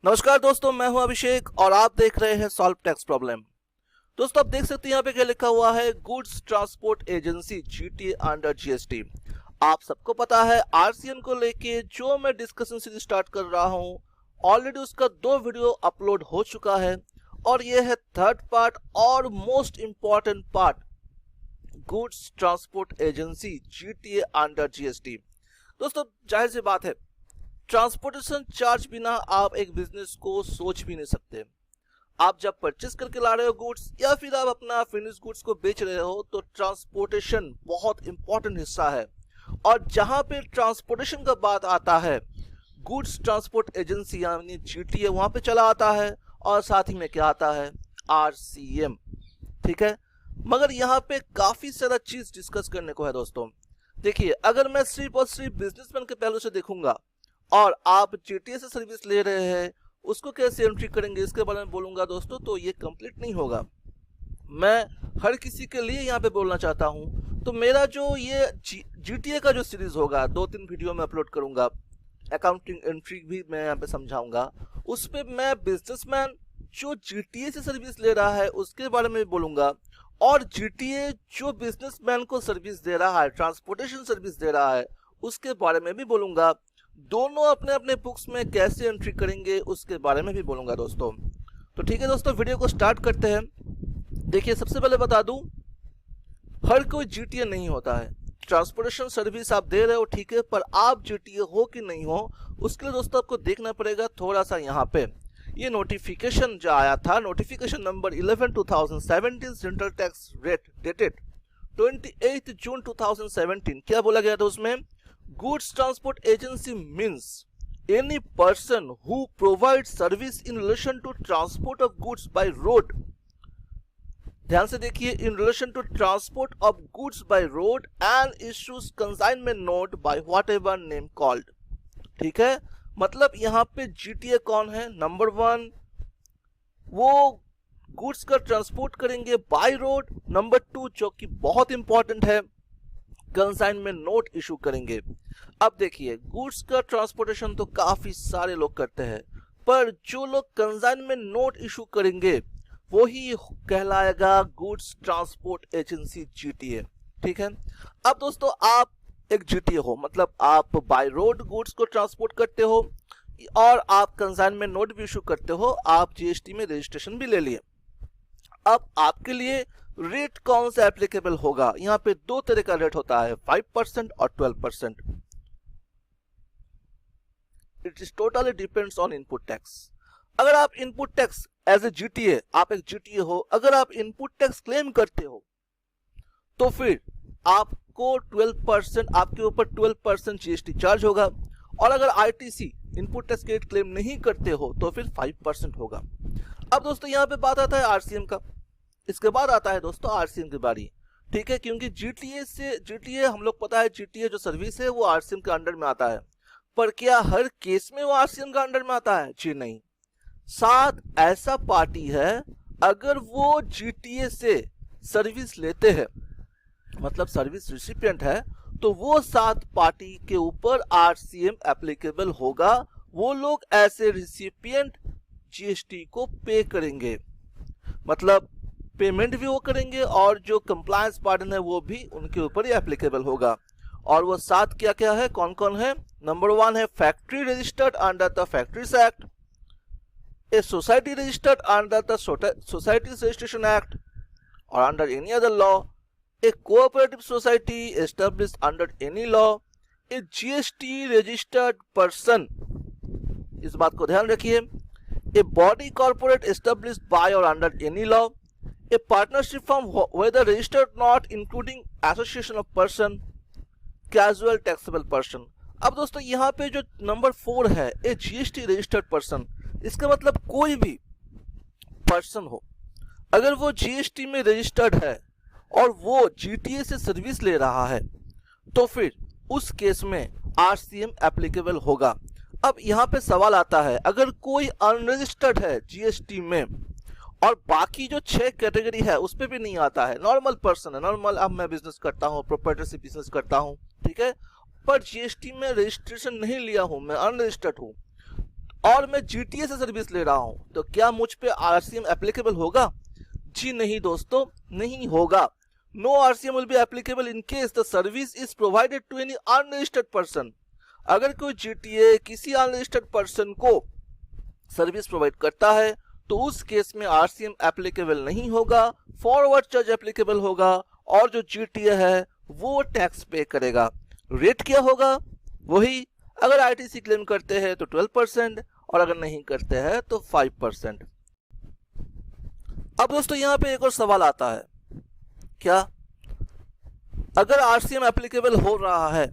नमस्कार दोस्तों, मैं हूं अभिषेक और आप देख रहे हैं सॉल्व टैक्स प्रॉब्लम। दोस्तों, आप देख सकते हैं यहाँ पे क्या लिखा हुआ है, goods transport agency GTA under GST. आप सबको पता है आरसीएम को लेके जो मैं डिस्कशन सीरीज स्टार्ट कर रहा हूं, ऑलरेडी उसका 2 वीडियो अपलोड हो चुका है और ये है थर्ड पार्ट और most important part, goods transport agency GTA under GST. दोस्तों, जाहिर सी बात है, ट्रांसपोर्टेशन चार्ज बिना आप एक बिजनेस को सोच भी नहीं सकते। आप जब परचेस करके ला रहे हो गुड्स या फिर आप अपना फिनिश गुड्स को बेच रहे हो तो ट्रांसपोर्टेशन बहुत इंपॉर्टेंट हिस्सा है। और जहां पे ट्रांसपोर्टेशन का बात आता है, गुड्स ट्रांसपोर्ट एजेंसी यानी जीटीए वहां पे चला आता है और साथ ही में क्या आता है, आरसीएम। ठीक है, मगर यहाँ पे काफी सारा चीज डिस्कस करने को है दोस्तों। देखिए, अगर मैं सिर्फ और सिर्फ बिजनेसमैन के पहलू से देखूंगा और आप जीटीए से सर्विस ले रहे हैं, उसको कैसे एंट्री करेंगे इसके बारे में बोलूंगा दोस्तों, तो ये कंप्लीट नहीं होगा। मैं हर किसी के लिए यहाँ पे बोलना चाहता हूँ। तो मेरा जो ये जीटीए का जो सीरीज होगा, 2-3 वीडियो में अपलोड करूंगा, अकाउंटिंग एंट्री भी मैं यहाँ पे समझाऊंगा। उस पर मैं बिजनेसमैन जो जीटीए से सर्विस ले रहा है उसके बारे में बोलूंगा, और जीटीए जो बिजनेसमैन को सर्विस दे रहा है, ट्रांसपोर्टेशन सर्विस दे रहा है, उसके बारे में भी बोलूंगा। दोनों अपने अपने बुक्स में कैसे एंट्री करेंगे उसके बारे में भी बोलूंगा दोस्तों। तो ठीक है दोस्तों, वीडियो को स्टार्ट करते हैं। देखिए, सबसे पहले बता दूं, हर कोई जीटीए नहीं होता है। ट्रांसपोर्टेशन सर्विस आप दे रहे हो ठीक है, पर आप जीटीए हो कि नहीं हो उसके लिए दोस्तों आपको देखना पड़ेगा थोड़ा सा। यहाँ पे ये नोटिफिकेशन जो आया था, notification number 11/2017 central tax rate dated 28 जून 2017, क्या बोला गया था उसमें, Goods Transport Agency means any person who provides service in relation to transport of goods by road। ध्यान से देखिए, in relation to transport of goods by road and issues consignment note by whatever name called। ठीक है, मतलब यहाँ पे GTA कौन है, नंबर 1 वो गुड्स का ट्रांसपोर्ट करेंगे बाय रोड, नंबर 2 जो कि बहुत इंपॉर्टेंट है, कंसाइनमेंट नोट इशू करेंगे। अब देखिए, गुड्स का ट्रांसपोर्टेशन तो काफी सारे लोग करते हैं, पर जो लोग कंसाइनमेंट नोट इशू करेंगे वो ही कहलाएगा गुड्स ट्रांसपोर्ट एजेंसी जीटीए। ठीक है, अब दोस्तों आप एक जीटीए हो, मतलब आप बाय रोड गुड्स को ट्रांसपोर्ट करते हो और आप कंसाइनमेंट नोट भी इशू करते हो, आप जीएसटी में रजिस्ट्रेशन भी ले लिए। अब आपके लिए रेट कौन सा एप्लीकेबल होगा, यहाँ पे 2 तरह का रेट होता है, 5% और 12%। It is totally depends on input tax. अगर आप input tax as a GTA, आप एक जीटीए हो, अगर आप इनपुट टैक्स क्लेम करते हो तो फिर आपको 12%, आपके ऊपर 12% जीएसटी चार्ज होगा। और अगर ITC input tax credit claim नहीं करते हो तो फिर 5% होगा। अब दोस्तों यहाँ पे बात आता है आरसीएम का, इसके बाद आता है दोस्तों आरसीएम की बारी। ठीक है, क्योंकि जीटीए हम लोग पता है, जीटीए जो सर्विस है वो आरसीएम के अंडर में आता है, पर क्या हर केस में वो आरसीएम का अंडर में आता है? जी नहीं। साथ ऐसा पार्टी है, अगर वो जीटीए से सर्विस लेते हैं, मतलब सर्विस रिसिपिएंट है, तो वो 7 पार्टी के ऊपर आरसीएम एप्लीकेबल होगा। वो लोग ऐसे रिसिपिएंट जीएसटी को पे करेंगे, मतलब पेमेंट भी वो करेंगे और जो कंप्लायंस पार्टनर है वो भी उनके ऊपर ही एप्लीकेबल होगा। और वो 7 क्या क्या है, कौन कौन है? नंबर 1 है factory registered under the factories act, a society registered under the societies registration act और under any other law, a cooperative society established under any law, a GST registered person, इस बात को ध्यान रखिए, a body corporate established by और under any law, a partnership firm whether registered not including association of person, casual taxable person। अब दोस्तों यहाँ पे जो नंबर 4 है, ए जीएसटी रजिस्टर्ड पर्सन, इसका मतलब कोई भी पर्सन हो, अगर वो जीएसटी में रजिस्टर्ड है और वो जीटीए से सर्विस ले रहा है तो फिर उस केस में आरसीएम एप्लीकेबल होगा। अब यहाँ पे सवाल आता है, अगर कोई अनरजिस्टर्ड है जीएसटी में और बाकी जो 6 कैटेगरी है उस पे भी नहीं आता है, नॉर्मल पर्सन है, नॉर्मल अब मैं बिजनेस करता हूँ, प्रोप्राइटर से बिजनेस करता हूँ, ठीक है, पर जीएसटी में रजिस्ट्रेशन नहीं लिया हूं, मैं अनरजिस्टर्ड हूं, और मैं जीटीए से सर्विस ले रहा हूं, तो क्या मुझ पे आरसीएम एप्लीकेबल होगा? जी नहीं दोस्तों, नहीं होगा। No RCM will be applicable in case the service is provided to any unregistered person. अगर कोई जीटीए किसी अनरजिस्टर्ड पर्सन को सर्विस प्रोवाइड करता है तो उस केस में आरसीएम एप्लीकेबल नहीं होगा, फॉरवर्ड चार्ज एप्लीकेबल होगा और जो जीटीए है वो टैक्स पे करेगा। रेट क्या होगा? वही, अगर आईटीसी क्लेम करते हैं तो 12% और अगर नहीं करते हैं तो 5%। अब दोस्तों यहाँ पे एक और सवाल आता है, क्या अगर आरसीएम एप्लीकेबल हो रहा है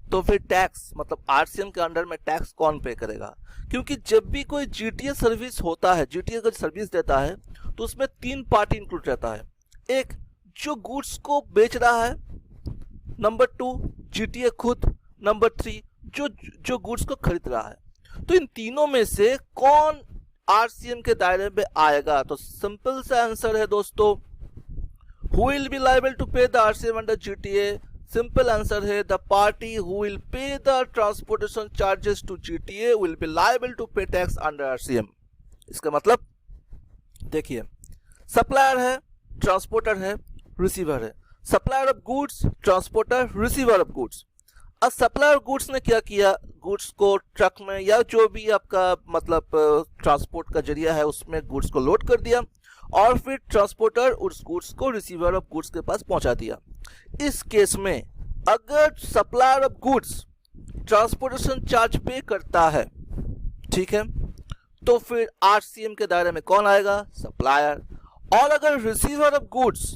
तो फिर टैक्स, मतलब आरसीएम के अंडर में टैक्स कौन पे करेगा? क्योंकि जब भी कोई जीटीए सर्विस होता है, जीटीए अगर सर्विस देता है तो उसमें 3 पार्टी इंक्लूड रहता है। एक, जो गुड्स को बेच रहा है, नंबर 2 जीटीए खुद, नंबर 3 जो गुड्स को खरीद रहा है। तो इन तीनों में से कौन आरसीएम के दायरे में आएगा? तो सिंपल सा आंसर है दोस्तों, who will be liable to pay the RCM under GTA? Simple answer है, the party who will pay the transportation charges to GTA will be liable to pay tax under RCM. इसका मतलब देखिए, supplier है, transporter है, receiver है। Supplier of goods, transporter, receiver of goods. अब supplier goods ने क्या किया, गुड्स को ट्रक में या जो भी आपका मतलब ट्रांसपोर्ट का जरिया है उसमें गुड्स को लोड कर दिया और फिर ट्रांसपोर्टर उस गुड्स को रिसीवर ऑफ गुड्स के पास पहुंचा दिया। इस केस में अगर supplier of goods transportation charge पे करता है, ठीक है, तो फिर आरसीएम के दायरे में कौन आएगा? सप्लायर। और अगर receiver of goods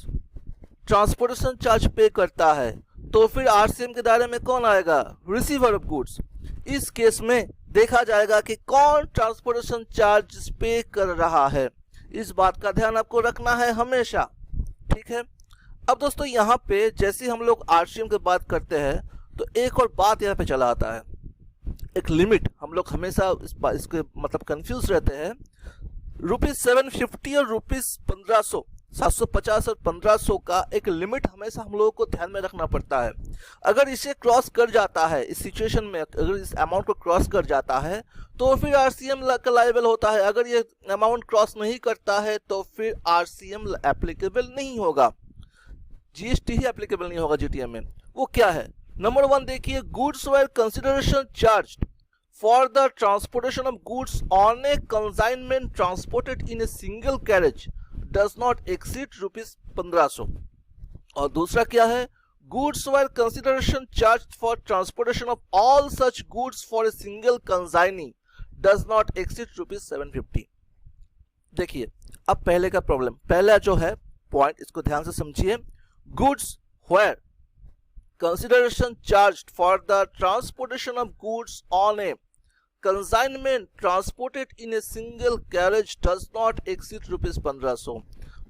transportation charge पे करता है तो फिर आरसीएम के दायरे में कौन आएगा? Receiver of goods. इस केस में देखा जाएगा कि कौन ट्रांसपोर्टेशन चार्ज पे कर रहा है। इस बात का ध्यान आपको रखना है हमेशा, ठीक है। अब दोस्तों यहाँ पे जैसे हम लोग आरसीएम की बात करते हैं तो एक और बात यहाँ पे चला आता है, एक लिमिट। हम लोग हमेशा इसके मतलब कंफ्यूज रहते हैं। ₹750 और ₹1500, 750 और 1500 का एक लिमिट हमेशा हम लोगों को ध्यान में रखना पड़ता है। अगर इसे क्रॉस कर जाता है, इस सिचुएशन में अगर इस अमाउंट को क्रॉस कर जाता है तो फिर आरसीएम का लायबल होता है। अगर ये अमाउंट क्रॉस नहीं करता है तो फिर आरसीएम एप्लीकेबल नहीं होगा, जीएसटी ही एप्लीकेबल नहीं होगा जीटीए में। वो क्या है? नंबर 1 देखिए, goods where consideration charged for the transportation of goods on a consignment transported in a single carriage does not exceed ₹1500। और दूसरा क्या है? Goods were consideration charged for transportation of all such goods for a single consignee does not exceed ₹750। देखिए, अब पहले का problem, पहला जो है पॉइंट, इसको ध्यान से समझिए। Goods were consideration charged for the transportation of goods on a consignment transported in a single carriage does not exceed ₹1500।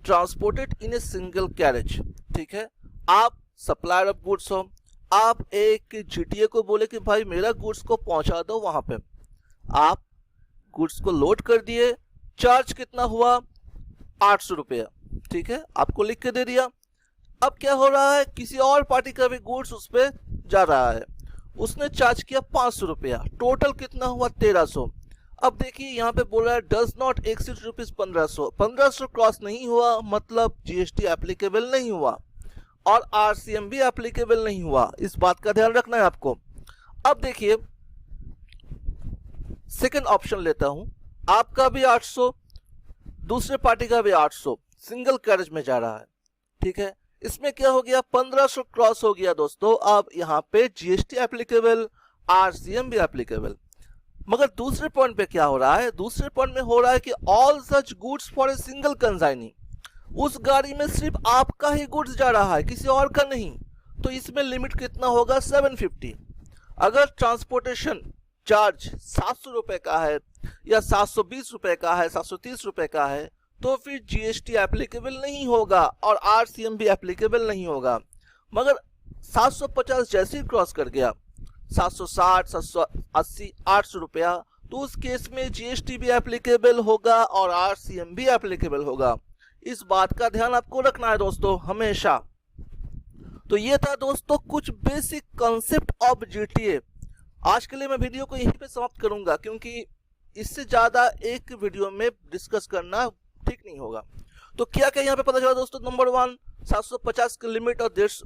Transported in a single carriage, ठीक है। आप सप्लायर ऑफ गुड्स हो, आप एक जीटीए को बोले कि भाई मेरा गुड्स को पहुंचा दो वहां पे, आप गुड्स को लोड कर दिए, चार्ज कितना हुआ? ₹800, ठीक है, आपको लिख के दे दिया। अब क्या हो रहा है, किसी और पार्टी का भी गुड्स उस पर जा रहा है, उसने चार्ज किया ₹500, टोटल कितना हुआ? ₹1300। अब देखिए यहाँ पे बोल रहा है डज नॉट एक्सीड ₹1500, 1500 क्रॉस नहीं हुआ, मतलब जीएसटी एप्लीकेबल नहीं हुआ और आरसीएम भी एप्लीकेबल नहीं हुआ। इस बात का ध्यान रखना है आपको। अब देखिए सेकंड ऑप्शन लेता हूं, आपका भी 800, दूसरे पार्टी का भी 800, सिंगल कैरेज में जा रहा है, ठीक है। इसमें क्या हो गया? 1500 क्रॉस हो गया दोस्तों। अब यहाँ पे जीएसटी एप्लीकेबल, आरसीएम भी एप्लीकेबल। मगर दूसरे पॉइंट पे क्या हो रहा है? दूसरे पॉइंट में हो रहा है कि all such goods for a single consignee, उस गाड़ी में सिर्फ आपका ही गुड्स जा रहा है, किसी और का नहीं। तो इसमें लिमिट कितना होगा? 750। अगर ट्रांसपोर्टेशन चार्ज ₹700 का है या ₹720 का है, ₹730 का है, तो फिर जीएसटी एप्लीकेबल नहीं होगा और आरसीएम भी एप्लीकेबल नहीं होगा। मगर 750 जैसे ही क्रॉस कर गया, 760, 780, ₹800, तो उस केस में जीएसटी भी एप्लीकेबल होगा और आरसीएम भी एप्लीकेबल होगा। इस बात का ध्यान आपको रखना है दोस्तों हमेशा। तो ये था दोस्तों कुछ बेसिक कॉन्सेप्ट ऑफ जीटीए। आज के लिए मैं वीडियो को यहीं पे समाप्त करूंगा, क्योंकि इससे ज़्यादा एक वीडियो में डिस्कस करना ठीक नहीं होगा। तो क्या क्या यहाँ पे पता चला दोस्तों, नंबर 1 750 का लिमिट और 150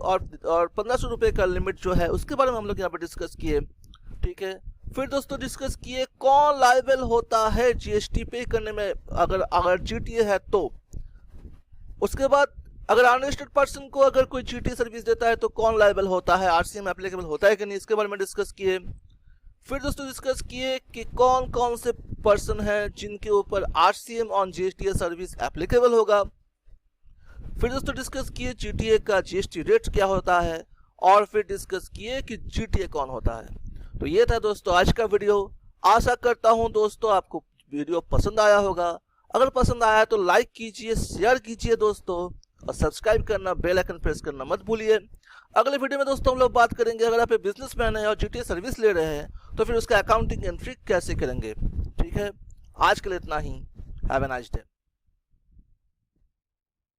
और 1500 रुपये का लिमिट जो है उसके बारे में हम लोग यहाँ पे डिस्कस किए, ठीक है। फिर दोस्तों डिस्कस किए कौन लायबल होता है जीएसटी पे करने में अगर जीटीए है तो। उसके बाद अगर अनरजिस्टर्ड पर्सन को अगर कोई जीटीए सर्विस देता है तो कौन लायबल होता है, आरसीएम एप्लीकेबल होता है कि नहीं, इसके बारे में डिस्कस किए। फिर दोस्तों डिस्कस किए कि कौन कौन से पर्सन हैं जिनके ऊपर RCM on GST service applicable होगा। फिर दोस्तों डिस्कस किए जीटीए का जीएसटी रेट क्या होता है, और फिर डिस्कस किए कि जीटीए कौन होता है। तो ये था दोस्तों आज का वीडियो। आशा करता हूं दोस्तों आपको वीडियो पसंद आया होगा। अगर पसंद आया तो लाइक कीजिए, शेयर कीजिए दोस्तों, और सब्सक्राइब करना, बेल आइकन प्रेस करना मत भूलिए। अगले वीडियो में दोस्तों हम लोग बात करेंगे अगर आप बिजनेसमैन है और जीटीए सर्विस ले रहे हैं तो फिर उसका अकाउंटिंग एंट्री कैसे करेंगे, ठीक है। आज के लिए इतना ही। Have a nice day.